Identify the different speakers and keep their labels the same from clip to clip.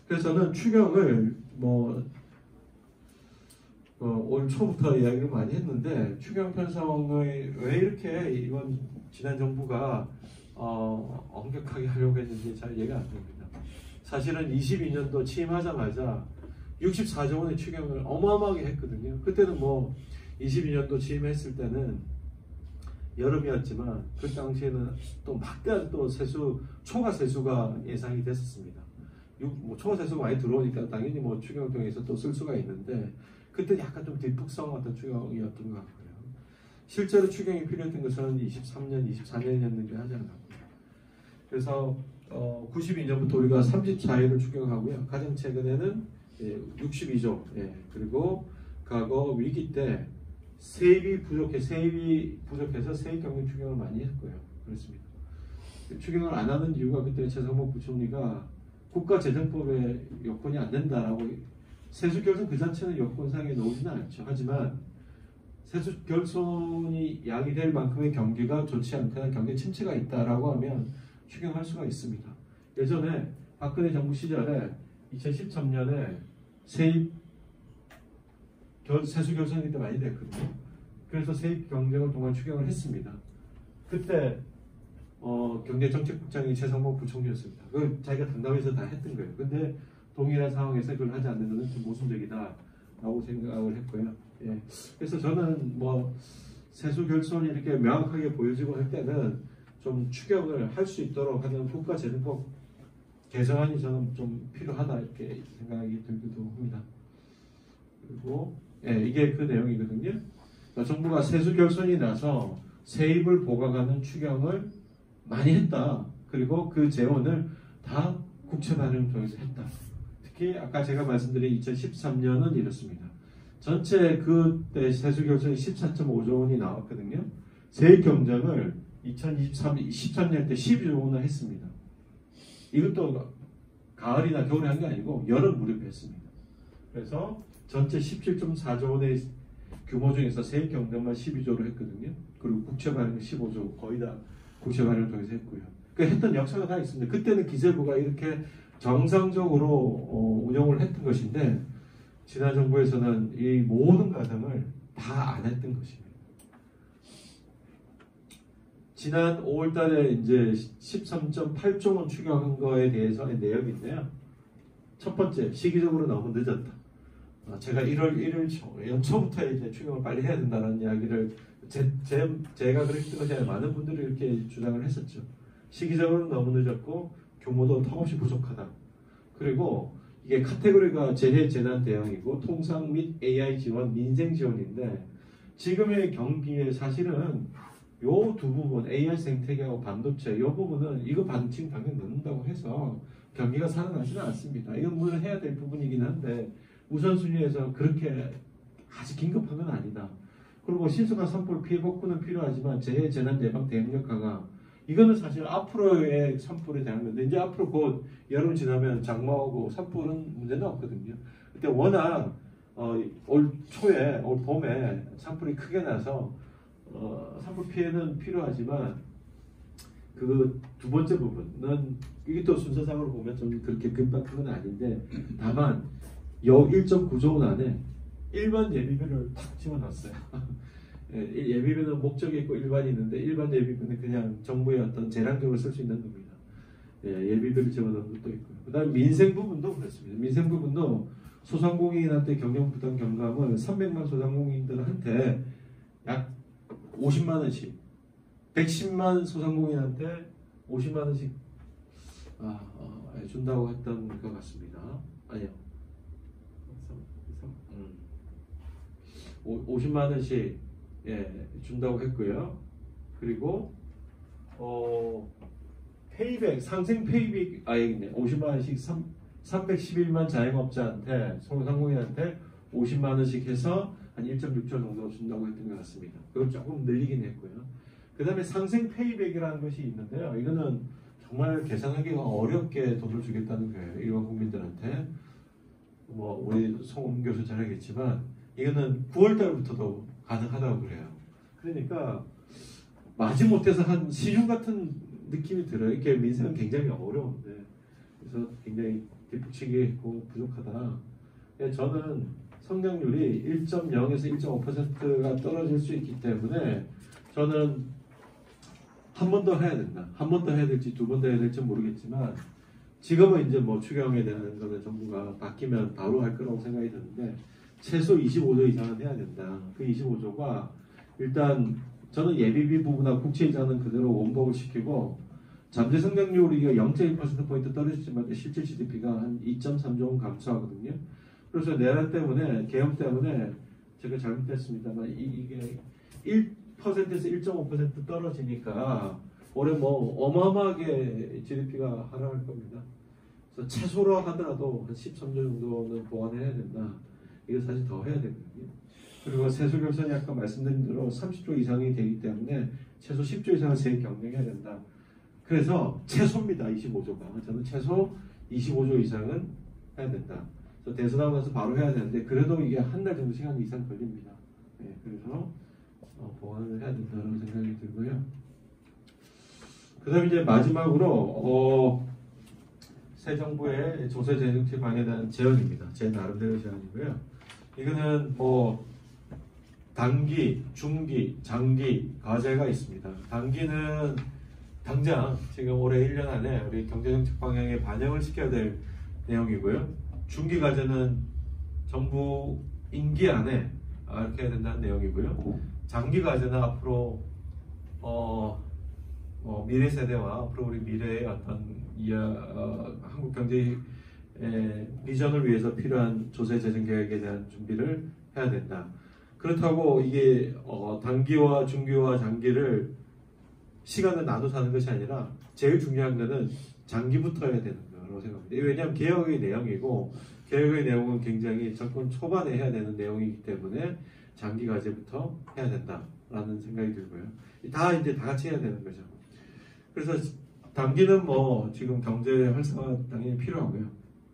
Speaker 1: 그래서 저는 추경을 올 초부터 이야기를 많이 했는데 추경 편성을 왜 이렇게 이번 지난 정부가 엄격하게 하려고 했는지 잘 이해가 안 됩니다. 사실은 22년도 취임하자마자 64조 원의 추경을 어마어마하게 했거든요. 그때는 22년도 취임했을 때는 여름이었지만 그 당시에는 또 막대한 또 초과 세수가 예상이 됐었습니다. 초과 세수가 많이 들어오니까 당연히 추경을 통해서 또 쓸 수가 있는데 그때 약간 좀 뒷북성 같은 추경이었던 것 같고요. 실제로 추경이 필요했던 것은 23년, 24년이었는 게 하지 않았고요. 그래서 92년부터 우리가 34회를 추경하고요. 가장 최근에는 62조, 그리고 과거 위기 때 세입이 부족해서 세입 경영 추경을 많이 했고요. 그렇습니다. 추경을 안 하는 이유가 그때 최상목 부총리가 국가재정법에 여건이 안 된다라고 세수 결손 그 자체는 여건상에 나오지는 않죠. 하지만 세수 결손이 양이될 만큼의 경기가 좋지 않거나 경기 침체가 있다라고 하면 추경할 수가 있습니다. 예전에 박근혜 정부 시절에 2013년에 세입 세수 결손이 때 많이 됐거든요. 그래서 세입 경쟁을 동안 추경을 했습니다. 그때 경제정책국장이 최상목 부총리였습니다. 그 자기가 당당해서 다 했던 거예요. 근데 동일한 상황에서 그걸 하지 않는 것은 좀 모순적이다라고 생각을 했고요. 그래서 저는 세수 결손이 이렇게 명확하게 보여지고 할 때는 좀 추경을 할 수 있도록 하는 국가재정법 개정안이 저는 좀 필요하다 이렇게 생각이 들기도 합니다. 그리고 이게 그 내용이거든요. 정부가 세수 결손이 나서 세입을 보강하는 추경을 많이 했다. 그리고 그 재원을 다 국채 발행을 통해서 했다. 특히 아까 제가 말씀드린 2013년은 이렇습니다. 전체 그때 세수 결손이 14.5조 원이 나왔거든요. 세입 경쟁을 2013년 때 12조 원을 했습니다. 이것도 가을이나 겨울에 한 게 아니고 여름 무렵에 했습니다. 그래서 전체 17.4조 원의 규모 중에서 세입 경쟁만 12조로 했거든요. 그리고 국채 발행은 15조 거의 다 국채 발행을 통해서 했고요. 그 했던 역사가 다 있습니다. 그때는 기재부가 이렇게 정상적으로 운영을 했던 것인데 지난 정부에서는 이 모든 과정을 다 안 했던 것입니다. 지난 5월달에 이제 13.8조 원 추경한 거에 대해서의 내용인데요. 첫 번째, 시기적으로 너무 늦었다. 제가 1월 1일 연초부터 이제 추경을 빨리 해야 된다는 이야기를 제가 그랬던 것이 아니라 많은 분들이 이렇게 주장을 했었죠. 시기적으로 너무 늦었고 규모도 턱없이 부족하다. 그리고 이게 카테고리가 재해 재난 대응이고 통상 및 AI 지원, 민생 지원인데 지금의 경기에 사실은 요 두 부분 AI 생태계하고 반도체 요 부분은 이거 지금 당장 넣는다고 해서 경기가 살아나지는 않습니다. 이건 물론 해야 될 부분이긴 한데 우선순위에서 그렇게 아주 긴급한 건 아니다. 그리고 신속한 산불 피해 복구는 필요하지만 재해 재난 예방 대응력 강화 이거는 사실 앞으로의 산불에 대한 건데 이제 앞으로 곧 여름 지나면 장마오고 산불은 문제는 없거든요. 그때 워낙 올 초에 올 봄에 산불이 크게 나서 산불 피해는 필요하지만 그 두 번째 부분은 이게 또 순서상으로 보면 좀 그렇게 급박한 건 아닌데 다만 요 1.9조 원 안에 일반 예비비를 탁 집어넣었어요. 예비비는 목적이 있고 일반이 있는데 일반 예비비는 그냥 정부의 어떤 재량적으로 쓸 수 있는 겁니다. 예비비를 집어넣은 것도 있고요. 그 다음에 민생 부분도 그렇습니다. 민생 부분도 소상공인한테 경영부담 경감을 300만 소상공인들한테 약 50만 원씩 110만 소상공인한테 50만 원씩 준다고 했던 것 같습니다. 아니요. 50만 원씩 준다고 했고요. 그리고 페이백 상생 페이백 여기네. 50만 원씩 311만 자영업자한테 소상공인한테 50만 원씩 해서 한 1.6조 정도 준다고 했던 것 같습니다. 그걸 조금 늘리긴 했고요. 그 다음에 상생 페이백이라는 것이 있는데요. 이거는 정말 계산하기가 어렵게 돈을 주겠다는 거예요. 일반 국민들한테. 우리 송은 교수 잘 알겠지만 이거는 9월 달부터도 가능하다고 그래요. 그러니까 마지못해서 한 시중 같은 느낌이 들어요. 이게 민생은 굉장히 어려운데 그래서 굉장히 뒷북치기고 부족하다. 저는 성장률이 1.0에서 1.5%가 떨어질 수 있기 때문에 저는 한 번 더 해야 된다. 한 번 더 해야 될지 두 번 더 해야 될지 모르겠지만 지금은 이제 뭐 추경에 대한 거는 정부가 바뀌면 바로 할 거라고 생각이 드는데 최소 25조 이상은 해야 된다. 그 25조가 일단 저는 예비비 부분하고 국채 이자는 그대로 원복을 시키고 잠재 성장률이 0.1%포인트 떨어지지만 실질 GDP가 한 2.3조원 감소하거든요. 그래서 내란 때문에 계엄 때문에 제가 잘못했습니다만 이게 1%에서 1.5% 떨어지니까 올해 뭐 어마어마하게 GDP가 하락할 겁니다. 그래서 최소로 하더라도 한 13조 정도는 보완해야 된다. 이거 사실 더 해야 되거든요. 그리고 세수 결산이 아까 말씀드린 대로 30조 이상이 되기 때문에 최소 10조 이상은 세액 경쟁해야 된다. 그래서 최소입니다. 25조가. 저는 최소 25조 이상은 해야 된다. 대선하고 나서 바로 해야 되는데 그래도 이게 한 달 정도 시간 이상 걸립니다. 네, 그래서 보완을 해야 된다는 생각이 들고요. 그 다음에 이제 마지막으로 새 정부의 조세 재정책 방향에 대한 제언입니다. 제 나름대로 제언이고요. 이거는 뭐 단기, 중기, 장기 과제가 있습니다. 단기는 당장 지금 올해 1년 안에 우리 경제정책 방향에 반영을 시켜야 될 내용이고요. 중기 과제는 정부 임기 안에 이렇게 해야 된다는 내용이고요. 장기 과제는 앞으로 미래 세대와 앞으로 우리 미래의 어떤 한국 경제의 비전을 위해서 필요한 조세 재정 계획에 대한 준비를 해야 된다. 그렇다고 이게 단기와 중기와 장기를 시간을 나눠서 하는 것이 아니라 제일 중요한 것은 장기부터 해야 되는 거라고 생각합니다. 왜냐하면 개혁의 내용이고 개혁의 내용은 굉장히 정권 초반에 해야 되는 내용이기 때문에 장기 과제부터 해야 된다라는 생각이 들고요. 이제 다 같이 해야 되는 거죠. 그래서 단기는 뭐 지금 경제 활성화 당연히 필요하고요.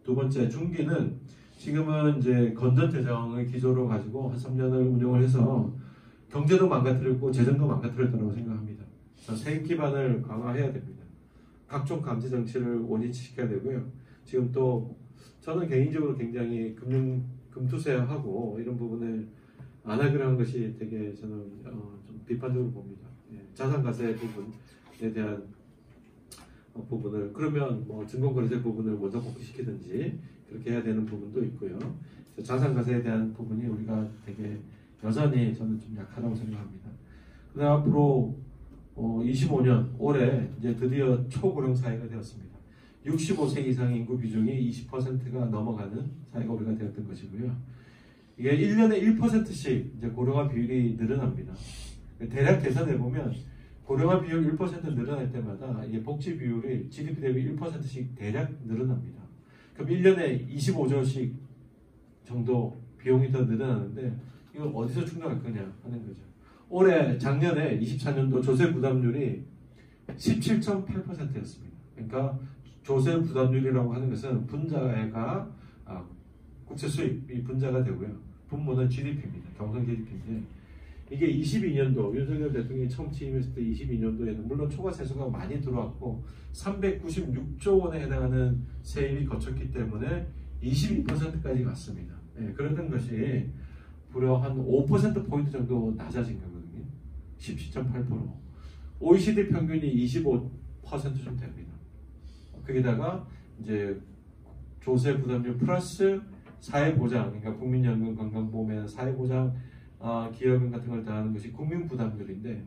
Speaker 1: 두 번째 중기는 지금은 이제 건전 재정을 기조로 가지고 한 3년을 운영을 해서 경제도 망가뜨렸고 재정도 망가뜨렸다고 생각합니다. 세액 기반을 강화해야 됩니다. 각종 감세 정치를 원위치시켜야 되고요. 지금 또 저는 개인적으로 굉장히 금투세하고 이런 부분을 안 하기로 한 것이 되게 저는 좀 비판적으로 봅니다. 자산가세 부분에 대한 부분을 그러면 뭐 증권거래세 부분을 먼저 복귀시키든지 그렇게 해야 되는 부분도 있고요. 자산가세에 대한 부분이 우리가 되게 여전히 저는 좀 약하다고 생각합니다. 그다음 앞으로 25년 올해 이제 드디어 초고령 사회가 되었습니다. 65세 이상 인구 비중이 20%가 넘어가는 사회가 우리가 되었던 것이고요. 이게 1년에 1%씩 이제 고령화 비율이 늘어납니다. 대략 계산해 보면 고령화 비율 1% 늘어날 때마다 이게 복지 비율이 GDP 대비 1%씩 대략 늘어납니다. 그럼 1년에 25조씩 정도 비용이 더 늘어나는데 이걸 어디서 충당할 거냐 하는 거죠. 작년에 24년도 조세 부담률이 17.8%였습니다. 그러니까 조세 부담률이라고 하는 것은 분자가 국세 수입이 분자가 되고요. 분모는 GDP입니다. 경상 GDP인데 이게 22년도 윤석열 대통령이 처음 취임했을 때 22년도에는 물론 초과 세수가 많이 들어왔고 396조 원에 해당하는 세입이 거쳤기 때문에 22%까지 갔습니다. 그랬던 것이 무려 한 5%포인트 정도 낮아진 거거든요. 17.8%. OECD 평균이 25%좀 됩니다. 거기다가 이제 조세 부담률 플러스 사회보장, 그러니까 국민연금, 건강보험에 사회보장, 기여금 같은 걸 더하는 것이 국민부담률인데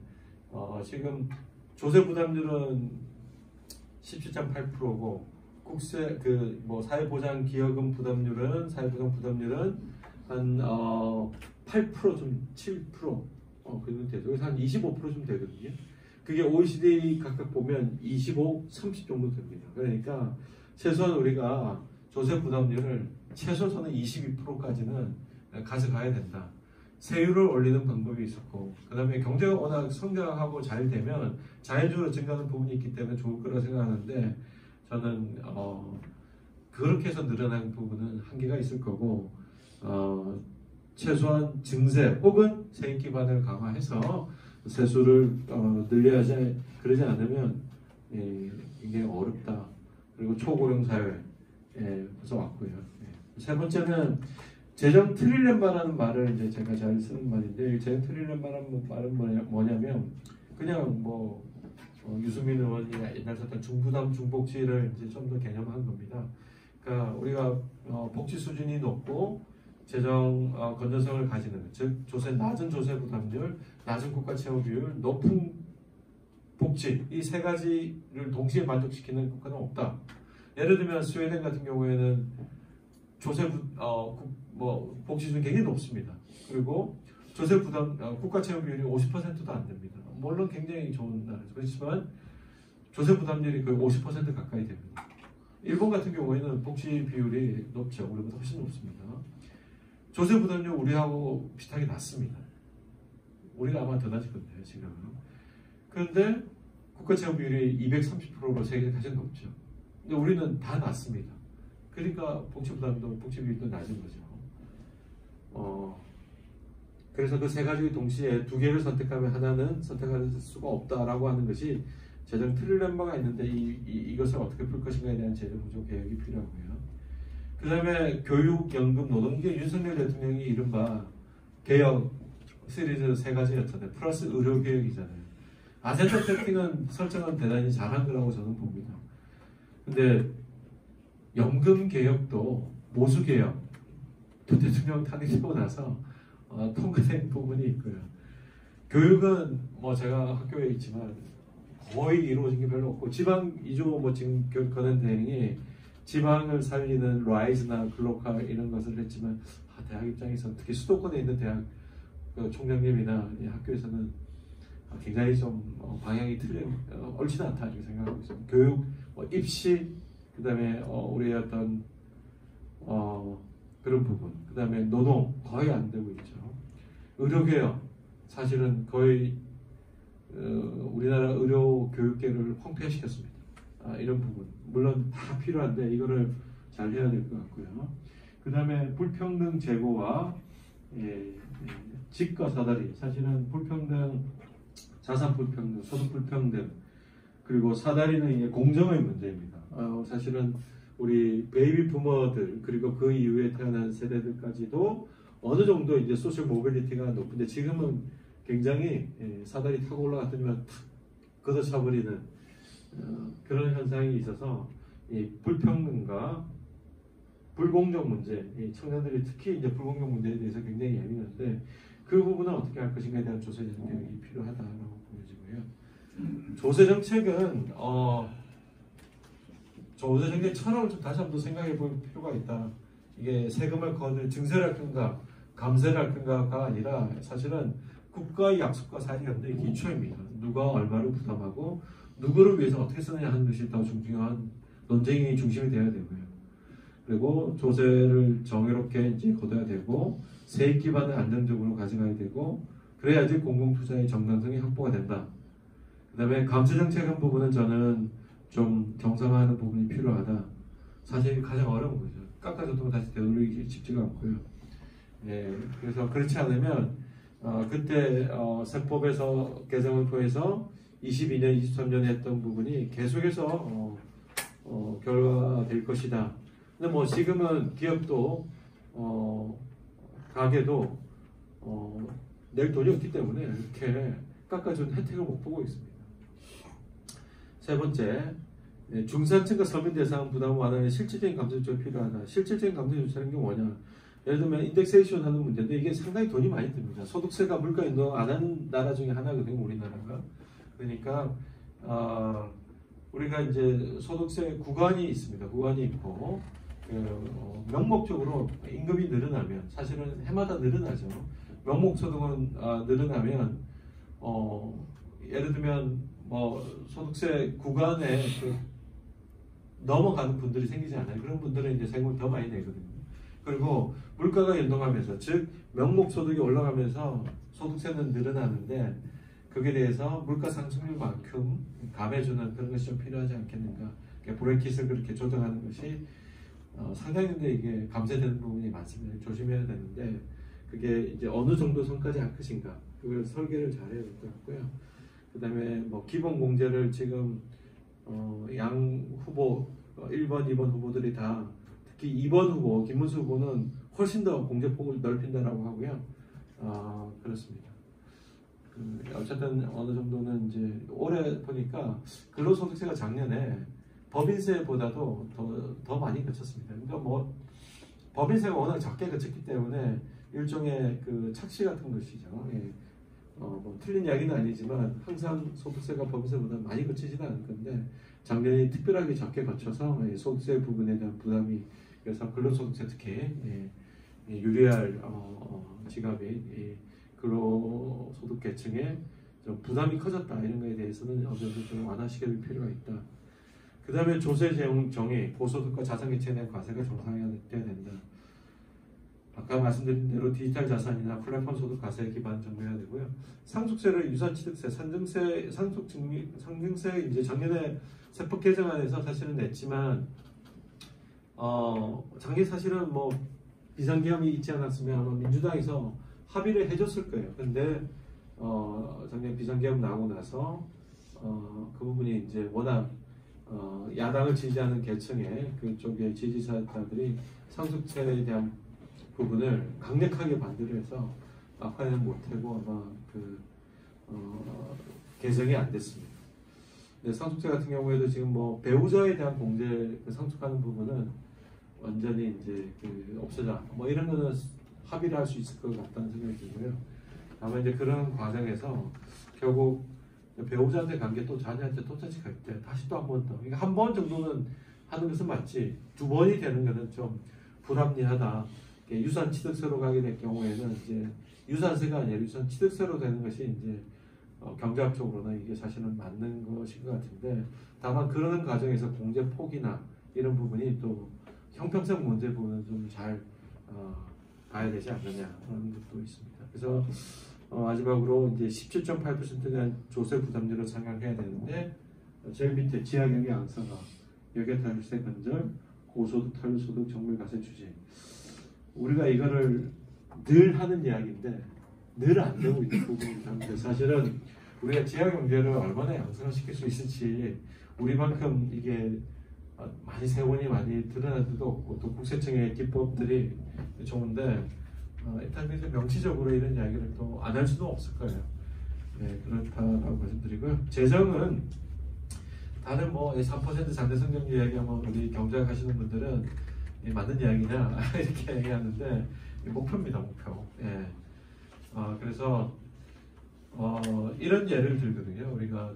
Speaker 1: 지금 조세 부담률은 17.8%고 국세 사회보장 기여금 부담률은 사회보장 부담률은 한 8% 좀 7% 그 정도 되죠. 그래서 한 25%좀 되거든요. 그게 OECD 각각 보면 25, 30 정도 됩니다. 그러니까 최소한 우리가 조세 부담률을 최소 저는 22%까지는 가져가야 된다. 세율을 올리는 방법이 있었고 그 다음에 경제가 워낙 성장하고 잘 되면 자연적으로 증가하는 부분이 있기 때문에 좋을 거라 생각하는데 저는 그렇게 해서 늘어나는 부분은 한계가 있을 거고 최소한 증세 혹은 세액 기반을 강화해서 세수를 늘려야지 그러지 않으면 이게 어렵다. 그리고 초고령 사회에서 왔고요. 세 번째는 재정 트릴레마라는 말을 이제 제가 잘 쓰는 말인데 재정 트릴레마라는 말은 뭐냐면 그냥 뭐 유승민 의원이 옛날 썼던 중부담 중복지를 이제 좀 더 개념한 겁니다. 그러니까 우리가 복지 수준이 높고 재정 건전성을 가지는 즉 낮은 조세 부담률, 낮은 국가 채무 비율, 높은 복지 이 세 가지를 동시에 만족시키는 국가는 없다. 예를 들면 스웨덴 같은 경우에는 복지 수준이 굉장히 높습니다. 그리고 조세 부담 국가 채무 비율이 50%도 안 됩니다. 물론 굉장히 좋은 나라죠. 그렇지만 조세 부담률이 거의 50% 가까이 됩니다. 일본 같은 경우에는 복지 비율이 높죠. 우리보다 훨씬 높습니다. 조세 부담률 우리하고 비슷하게 낮습니다. 우리가 아마 더 낮을 건데요, 지금. 그런데 국가 채무 비율이 230%로 세계에 가장 높죠. 근데 우리는 다 낮습니다. 그러니까 복지 부담도 복지 비율도 낮은 거죠. 그래서 그 세 가지 동시에 두 개를 선택하면 하나는 선택할 수가 없다라고 하는 것이 재정 트릴레마가 있는데 이것을 어떻게 풀 것인가에 대한 재정 구조 개혁이 필요하고요. 그 다음에 교육, 연금, 노동 이게 윤석열 대통령이 이른바 개혁 시리즈 세 가지였잖아요. 플러스 의료 개혁이잖아요. 아젠다 세팅은 설정은 대단히 잘한 거라고 저는 봅니다. 근데 연금 개혁도 모수 개혁 또 대통령 탄핵되고 나서 통과된 부분이 있고요. 교육은 뭐 제가 학교에 있지만 거의 이루어진 게 별로 없고 지방 2조 지금 거는 대행이 지방을 살리는 라이즈나 글로컬 이런 것을 했지만 대학 입장에서 특히 수도권에 있는 대학 총장님이나 학교에서는 굉장히 좀 방향이 옳지 않다 이렇게 생각하고 있습니다. 교육, 입시, 그 다음에 우리의 어떤 그런 부분, 그 다음에 노동 거의 안 되고 있죠. 의료개혁 사실은 거의 우리나라 의료 교육계를 황폐시켰습니다. 이런 부분 물론 다 필요한데 이거를 잘 해야 될 것 같고요. 그 다음에 불평등 제고와 직과 사다리 사실은 불평등, 자산 불평등, 소득 불평등 그리고 사다리는 이게 공정의 문제입니다. 사실은 우리 베이비 부머들 그리고 그 이후에 태어난 세대들까지도 어느 정도 이제 소셜 모빌리티가 높은데 지금은 굉장히 사다리 타고 올라갔더니만 탁 걷어차버리는 그런 현상이 있어서 이 불평등과 불공정 문제, 이 청년들이 특히 이제 불공정 문제에 대해서 굉장히 예민한데 그 부분은 어떻게 할 것인가에 대한 조세 정책이 필요하다고 보여지고요. 조세 정책은 조세 정책 철학을 좀 다시 한번 생각해 볼 필요가 있다. 이게 세금을 거둘 증세를 할 건가 감세를 할 건가가 아니라 사실은 국가의 약속과 사실관계의 기초입니다. 누가 얼마를 부담하고 누구를 위해서 어떻게 쓰느냐 하는 것이 더 중요한 논쟁의 중심이 되어야 되고요. 그리고 조세를 정의롭게 이제 걷어야 되고 세액 기반을 안정적으로 가져가야 되고 그래야지 공공투자의 정당성이 확보가 된다. 그 다음에 감세 정책 한 부분은 저는 좀 경감하는 부분이 필요하다. 사실 가장 어려운 거죠. 깎아줬다고 다시 되돌리기 쉽지가 않고요. 그래서 그렇지 않으면 그때 세법에서 개정을 통해서 22년, 23년에 했던 부분이 계속해서 결과될 것이다. 근데 뭐 지금은 기업도 가게도 낼 돈이 없기 때문에 이렇게 깎아준 혜택을 못 보고 있습니다. 세 번째, 중산층과 서민 대상 부담 완화에 실질적인 감세 조치가 필요하다. 실질적인 감세 조치라는 게 뭐냐? 예를 들면 인덱세이션 하는 문제인데 이게 상당히 돈이 많이 듭니다. 소득세가 물가 인도 안 하는 나라 중에 하나거든요, 우리나라가. 그러니까 우리가 이제 소득세 구간이 있습니다. 구간이 있고 명목적으로 임금이 늘어나면 사실은 해마다 늘어나죠. 명목소득은 늘어나면 예를 들면 뭐 소득세 구간에 넘어가는 분들이 생기지 않아요. 그런 분들은 이제 세금을 더 많이 내거든요. 그리고 물가가 연동하면서 즉 명목소득이 올라가면서 소득세는 늘어나는데 거기에 대해서 물가 상승률만큼 감해주는 그런 것이 좀 필요하지 않겠는가. 브레이킷을 그렇게 조정하는 것이 상당히 근데 이게 감세되는 부분이 많습니다. 조심해야 되는데 그게 이제 어느 정도 선까지 할 것인가. 그걸 설계를 잘해야 될 것 같고요. 그다음에 뭐 기본 공제를 지금 양 후보 1번, 2번 후보들이 다 특히 2번 후보 김문수 후보는 훨씬 더 공제폭을 넓힌다라고 하고요. 그렇습니다. 어쨌든 어느 정도는 이제 올해 보니까 근로소득세가 작년에 법인세보다도 더 많이 그쳤습니다. 그러니까 뭐 법인세가 워낙 작게 그쳤기 때문에 일종의 그 착시 같은 것이죠. 예. 뭐 틀린 이야기는 아니지만 항상 소득세가 법인세보다 많이 거치지는 않을 건데 작년에 특별하게 적게 거쳐서 소득세 부분에 대한 부담이 그래서 근로소득세 특히 유리할 지갑이 근로소득 계층에 좀 부담이 커졌다 이런 거에 대해서는 어느 정도 좀 완화시킬 필요가 있다. 그 다음에 조세 정의 고소득과 자산계층에 대한 과세가 정상화돼야 된다. 아까 말씀드린 대로 디지털 자산이나 플랫폼 소득 과세 기반 정리해야 되고요. 상속세를 유산취득세, 상증세 이제 작년에 세법 개정안에서 사실은 냈지만 작년 사실은 뭐 비상계엄이 있지 않았으면 아마 민주당에서 합의를 해줬을 거예요. 근데 작년 비상계엄 나오고 나서 그 부분이 이제 워낙 야당을 지지하는 계층의 그쪽의 지지자들이 상속세에 대한 부분을 강력하게 반대를 해서 막판에는 못하고 아마 개정이 안 됐습니다. 근데 상속세 같은 경우에도 지금 뭐 배우자에 대한 공제 상속하는 부분은 완전히 이제 없어져. 뭐 이런 거는 합의를 할 수 있을 것 같다는 생각이 들고요. 다만 이제 그런 과정에서 결국 배우자한테 간 게 또 자녀한테 똑같이 갈 때 다시 또 한 번 더. 그러니까 한 번 정도는 하는 것은 맞지. 두 번이 되는 것은 좀 불합리하다. 유산 취득세로 가게 될 경우에는 이제 유산세가 아니라 유산 취득세로 되는 것이 이제 경제학적으로는 이게 사실은 맞는 것인 것 같은데 다만 그러는 과정에서 공제 폭이나 이런 부분이 또 형평성 문제 부분은 좀 잘 봐야 되지 않느냐 그런 것도 있습니다. 그래서 마지막으로 이제 17.8%에 대한 조세 부담률을 상향해야 되는데 제일 밑에 지하경제 양성화, 역외탈세 근절, 고소득 탈소득 정밀과세 추진. 우리가 이거를 늘 하는 이야기인데 늘 안 되고 있는 부분입니다. 사실은 우리가 지하경제를 얼마나 양성화시킬 수 있을지 우리만큼 이게 많이 세원이 많이 드러날 때도 없고 또 국세청의 기법들이 좋은데 일단 명시적으로 이런 이야기를 또 안 할 수도 없을 거예요. 네, 그렇다라고 말씀드리고요. 재정은 다른 뭐 3% 잔대 성장률 얘기하면 우리 경제학 하시는 분들은 맞는 이야기냐 이렇게 얘기하는데 목표입니다, 목표. 예. 그래서 이런 예를 들거든요. 우리가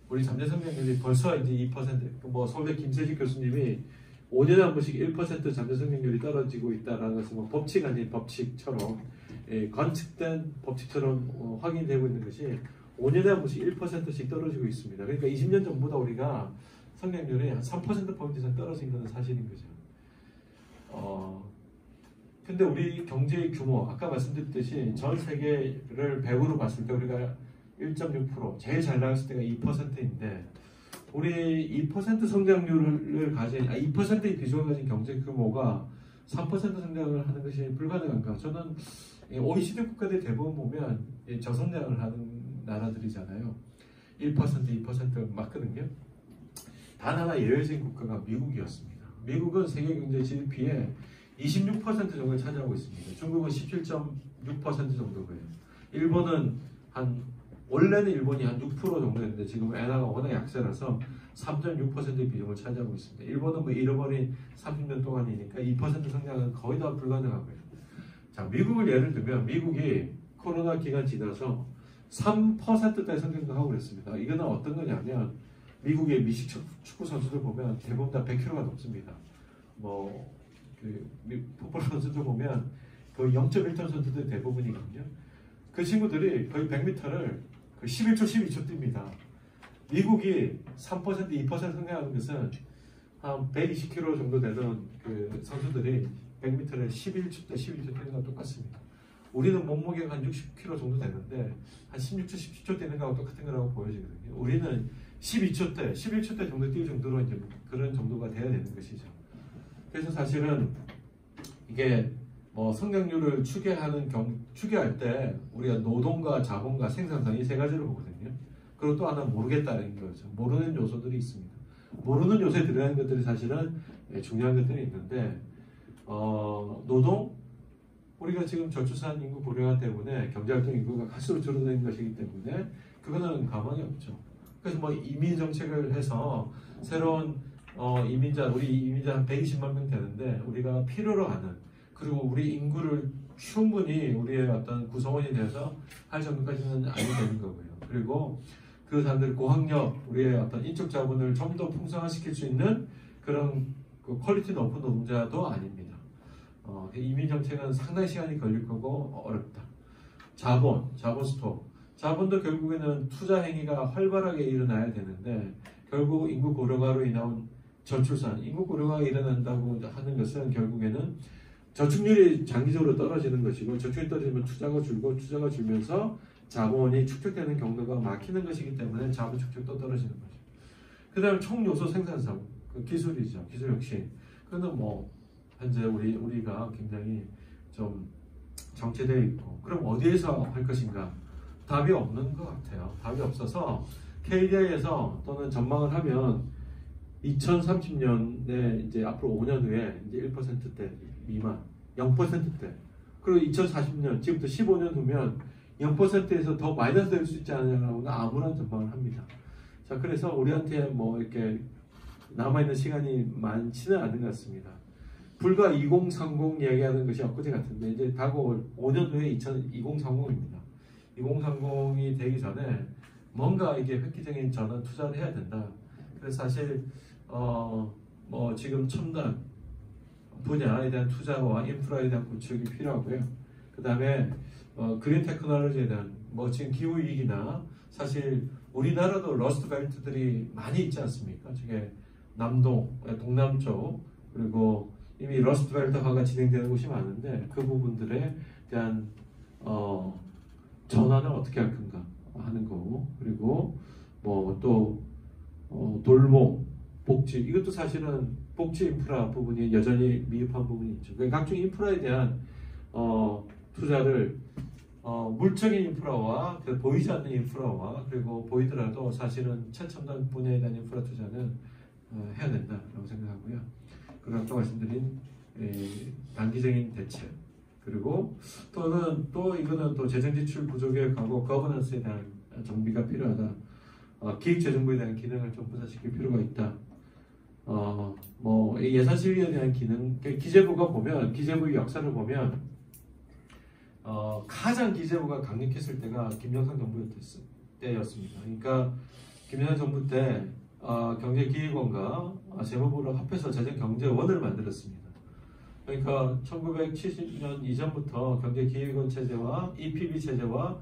Speaker 1: 우리 잠재 성장률이 벌써 이제 2%. 뭐 서울대 김세식 교수님이 5년에 한 번씩 1% 잠재 성장률이 떨어지고 있다라는 것은 뭐 법칙 아닌 법칙처럼 관측된 법칙처럼 확인되고 있는 것이 5년에 한 번씩 1%씩 떨어지고 있습니다. 그러니까 20년 전보다 우리가 성장률이 한 3% 이상 떨어진 것은 사실인 거죠. 근데 우리 경제의 규모, 아까 말씀드렸듯이 전 세계를 100으로 봤을 때 우리가 1.6%, 제일 잘 나갔을 때가 2%인데 우리 2% 성장률을 가진, 2%의 비중을 가진 경제 규모가 3% 성장을 하는 것이 불가능한가? 저는 OECD 국가들 대부분 보면 저성장을 하는 나라들이잖아요. 1%, 2% 맞거든요. 단 하나 예외적인 국가가 미국이었습니다. 미국은 세계 경제 GDP의 26% 정도를 차지하고 있습니다. 중국은 17.6% 정도고요. 일본은 원래는 일본이 한 6% 정도였는데 지금 엔화가 워낙 약세라서 3.6%의 비중을 차지하고 있습니다. 일본은 뭐 잃어버린 30년 동안이니까 2% 성장은 거의 다 불가능하고요. 자, 미국을 예를 들면 미국이 코로나 기간 지나서 3%대의 성장도 하고 그랬습니다. 이거는 어떤 거냐면 미국의 미식 축구 선수들 보면 대부분 다 100kg가 넘습니다. 풋볼 선수들 보면 거의 0.1톤 선수들 대부분이거든요. 그 친구들이 거의 100m를 11초, 12초 뜁니다. 미국이 3%, 2% 성장하는 것은 한 120kg 정도 되는 그 선수들이 100m를 11초 때 12초 뛰는 거랑 똑같습니다. 우리는 몸무게가 한 60kg 정도 되는데 한 16초, 17초 뛰는 거하고 똑같은 거라고 보여지거든요. 우리는 12초 때, 11초 때 정도 뛸 정도로 이제 그런 정도가 돼야 되는 것이죠. 그래서 사실은 이게 성장률을 추계할 때 우리가 노동과 자본과 생산성 이 세 가지를 보거든요. 그리고 또 하나 모르겠다는 거죠. 모르는 요소들이 있습니다. 모르는 요소에 들어가는 것들이 사실은 중요한 것들이 있는데 노동 우리가 지금 저출산 인구 고령화 때문에 경제활동 인구가 갈수록 줄어드는 것이기 때문에 그거는 가망이 없죠. 그래서 이민 정책을 해서 새로운 우리 이민자 한 120만 명 되는데 우리가 필요로 하는 그리고 우리 인구를 충분히 우리의 어떤 구성원이 되어서 할 정도까지는 아니 되는 거고요. 그리고 그 사람들 고학력 우리의 어떤 인적 자본을 좀 더 풍성화시킬 수 있는 그런 그 퀄리티 높은 노동자도 아닙니다. 이민 정책은 상당히 시간이 걸릴 거고 어렵다. 자본 스톡. 자본도 결국에는 투자 행위가 활발하게 일어나야 되는데 결국 인구 고령화로 인한 저출산, 인구 고령화가 일어난다고 하는 것은 결국에는 저축률이 장기적으로 떨어지는 것이고 저축률이 떨어지면 투자가 줄고 투자가 줄면서 자본이 축적되는 경로가 막히는 것이기 때문에 자본 축적도 떨어지는 거죠. 그 다음에 총요소 생산성, 그 기술이죠. 기술 혁신. 그거는 현재 우리가 굉장히 좀 정체되어 있고 그럼 어디에서 할 것인가? 답이 없는 것 같아요. 답이 없어서 KDI에서 또는 전망을 하면 2030년에 이제 앞으로 5년 후에 이제 1%대 미만, 0%대. 그리고 2040년 지금부터 15년 후면 0%에서 더 마이너스 될 수 있지 않느냐고 아무런 전망을 합니다. 자, 그래서 우리한테 이렇게 남아있는 시간이 많지는 않은 것 같습니다. 불과 2030 이야기하는 것이 엊그제 같은데 이제 다가올 5년 후에 2030입니다. 2030이 되기 전에 뭔가 이게 획기적인 전환 투자를 해야 된다. 그래서 사실 지금 첨단 분야에 대한 투자와 인프라에 대한 구축이 필요하고요. 그 다음에 그린 테크놀로지에 대한 지금 기후 위기나 사실 우리나라도 러스트 벨트들이 많이 있지 않습니까? 저게 동남쪽 그리고 이미 러스트 벨트화가 진행되는 곳이 많은데 그 부분들에 대한 전환을 어떻게 할 건가 하는 거고 그리고 또 돌봄, 복지 이것도 사실은 복지 인프라 부분이 여전히 미흡한 부분이 있죠. 그러니까 각종 인프라에 대한 투자를 물적인 인프라와 보이지 않는 인프라와 그리고 보이더라도 사실은 최첨단 분야에 대한 인프라 투자는 해야 된다라고 생각하고요. 그리고 아까 말씀드린 단기적인 대책 그리고 또 이거는 또 재정 지출 부족에 가고 거버넌스에 대한 정비가 필요하다. 기획재정부에 대한 기능을 좀 부사시킬 필요가 있다. 예산 실리에 대한 기능, 기재부의 역사를 보면 가장 기재부가 강력했을 때가 김영삼 정부 때였습니다. 그러니까 김영삼 정부 때 경제기획원과 재무부를 합해서 재정경제원을 만들었습니다. 그러니까 1970년 이전부터 경제기획원 체제와 EPB 체제와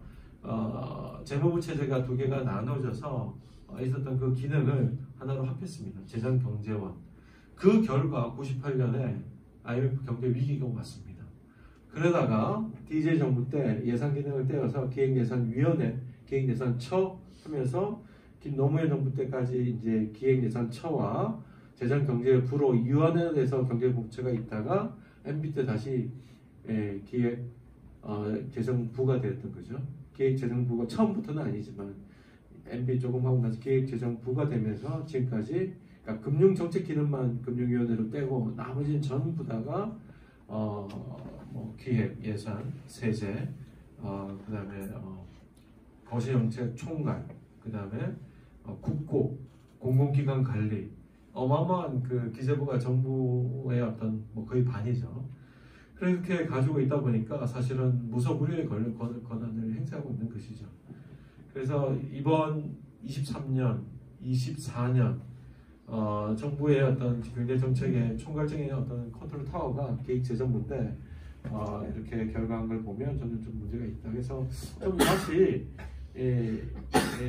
Speaker 1: 재무부 체제가 두 개가 나눠져서 있었던 그 기능을 하나로 합했습니다. 재정경제원. 그 결과 98년에 IMF 경제 위기가 왔습니다. 그러다가 DJ 정부 때 예산 기능을 떼어서 기획예산위원회, 기획예산처 하면서 노무현 정부 때까지 이제 기획예산처와 재정경제부로 이완해서 경제복지가 있다가 MB 때 다시 재정부가 되었던 거죠. 기획재정부가 처음부터는 아니지만 MB 조금 하고 나서 기획재정부가 되면서 지금까지 그러니까 금융정책 기능만 금융위원회로 떼고 나머지는 전부 다가 기획, 예산, 세제, 그 다음에 거시정책 총괄, 그 다음에 국고, 공공기관 관리 어마어마한 그 기재부가 정부의 어떤 거의 반이죠. 그렇게 가지고 있다 보니까 사실은 무소불위의 권한을 행사하고 있는 것이죠. 그래서 이번 23년, 24년 정부의 어떤 경제정책의 총괄적인 어떤 컨트롤 타워가 기획재정부인데 이렇게 결과한 걸 보면 저는 좀 문제가 있다. 그래서 좀 다시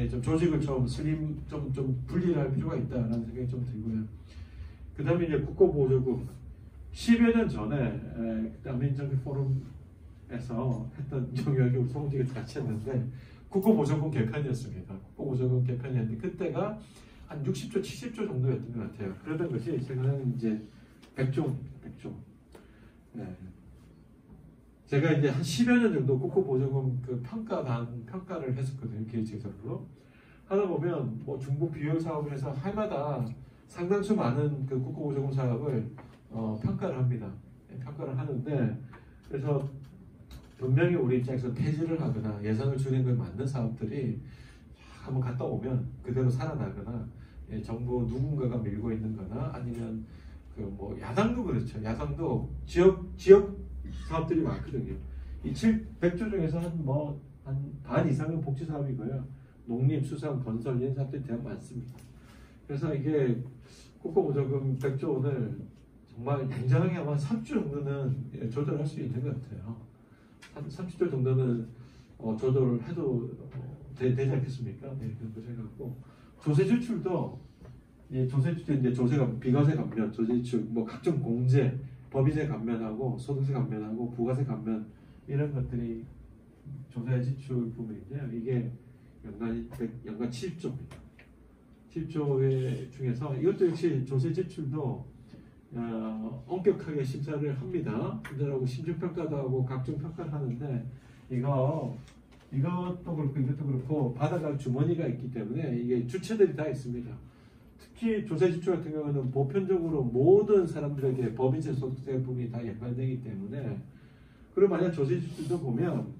Speaker 1: 좀 조직을 좀 분리를 할 필요가 있다라는 생각이 좀 들고요. 그 다음에 이제 국고보조금 10여 년 전에 남민정비 포럼에서 했던 정의하기 우리 송지가 같이 했는데 국고보조금 개편이었습니다. 국고보조금 개편이었는데 그때가 한 60조, 70조 정도였던 것 같아요. 그러던 것이 지금은 이제 100조. 네. 제가 이제 한 10여 년 정도 국고보조금 그 평가를 했었거든요. 기획재정으로. 하다 보면 뭐 중복 비효율 사업을 해서 해마다 상당수 많은 그 국고보조금 사업을 평가를 합니다. 평가를 하는데, 그래서 분명히 우리 입장에서 폐지를 하거나 예산을 줄이는 게 맞는 사업들이 한번 갔다 오면 그대로 살아나거나, 정부 누군가가 밀고 있는 거나, 아니면 그 뭐 야당도 그렇죠. 야당도 지역 사업들이 많거든요. 이 100조 중에서 한 반 이상은 복지 사업이고요. 농림, 수산, 건설 이런 사업들이 대략 많습니다. 그래서 이게 국고보조금 100조 원을 정말 냉정하게 아마 3주 정도는 조절할 수 있는 것 같아요. 한 30조 정도는 조절을 해도 되지 않겠습니까? 네, 그런 거 생각하고, 조세 지출도 조세 지출 이제 비과세 감면, 조세 지출 뭐 각종 공제, 법인세 감면하고 소득세 감면하고 부가세 감면 이런 것들이 조세 지출 부분인데요. 이게 연간 70조입니다. 70조의 중에서 이것도 역시 조세 지출도 엄격하게 심사를 합니다. 심사하고 심층평가도 하고 각종 평가를 하는데, 이것도 그렇고 이것도 그렇고 받아갈 주머니가 있기 때문에 이게 주체들이 다 있습니다. 특히 조세 지출 같은 경우는 보편적으로 모든 사람들에게 법인세, 소득세 부분이 다 연관되기 때문에, 그리고 만약 조세 지출도 보면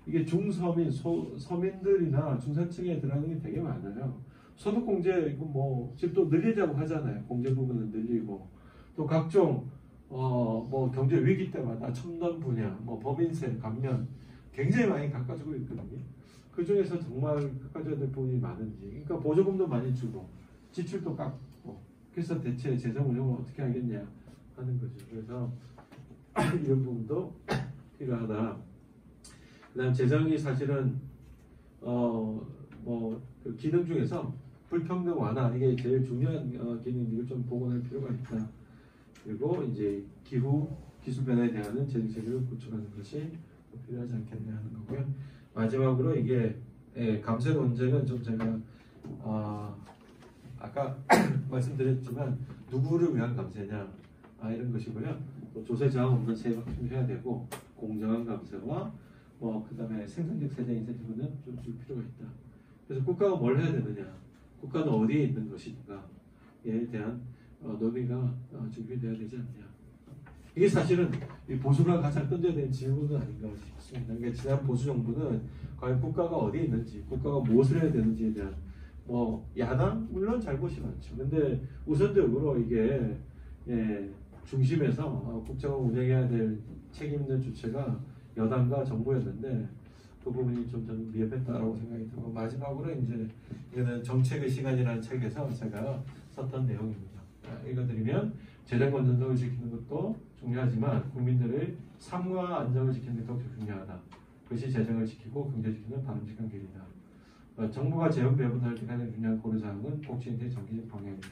Speaker 1: 이게 중서민, 서민들이나 중산층에 들어가는 게 되게 많아요. 소득공제 이거 뭐 지금 또 늘리자고 하잖아요. 공제 부분은 늘리고, 또 각종 뭐 경제 위기 때마다 첨단 분야, 뭐 법인세 감면 굉장히 많이 깎아주고 있거든요. 그 중에서 정말 깎아줘야 될 부분이 많은지, 그러니까 보조금도 많이 주고 지출도 깎고, 그래서 대체 재정 운영을 어떻게 하겠냐 하는 거죠. 그래서 이런 부분도 필요하다. 그다음 재정이 사실은 그 기능 중에서 불평등 완화, 이게 제일 중요한 기능인 걸 좀 복원할 필요가 있다. 그리고 이제 기술 변화에 대한 재정 체계를 구축하는 것이 필요하지 않겠냐 하는 거고요. 마지막으로 이게 감세 논쟁은 좀 제가 아까 말씀드렸지만 누구를 위한 감세냐 이런 것이고요. 또 조세 저항 없는 세액을 필요해야 되고, 공정한 감세와 그다음에 생산적 세제 인센티브는 좀 줄 필요가 있다. 그래서 국가가 뭘 해야 되느냐, 국가는 어디에 있는 것인가에 대한 논의가 준비되어야 되지 않냐. 이게 사실은 이 보수가 가장 던져야 되는 질문은 아닌가 싶습니다. 그러니까 지난 보수 정부는 과연 국가가 어디에 있는지, 국가가 무엇을 해야 되는지에 대한 야당 물론 잘못이 많죠. 근데 우선적으로 이게 중심에서 국정을 운영해야 될 책임 있는 주체가 여당과 정부였는데, 그 부분이 좀 저는 미흡했다라고 생각이 들고, 마지막으로 이제 이거는 정책의 시간이라는 책에서 제가 썼던 내용입니다. 읽어드리면, 재정 건전성을 지키는 것도 중요하지만 국민들의 삶과 안정을 지키는 게 더 중요하다. 그것이 재정을 지키고 경제 지키는 바람직한 길이다. 정부가 재원 배분할 때 가장 중요한 고려사항은 복지인의 장기적 방향입니다.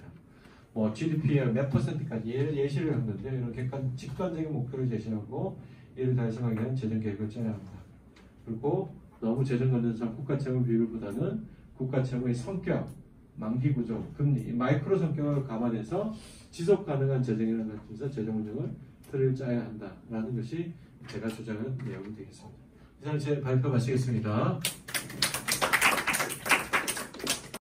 Speaker 1: GDP의 몇 %까지 예시를 한 건데, 이렇게 직관적인 목표를 제시하고 이를 달성하기 위한 재정 계획을 짜야 합니다. 그리고 너무 재정 건전성, 국가 채무 비율보다는 국가 채무의 성격, 만기 구조, 금리, 마이크로 성격을 감안해서 지속 가능한 재정이라는 것에서 재정 운영을 틀을 짜야 한다라는 것이 제가 주장한 내용이 되겠습니다. 이상 제 발표 마치겠습니다.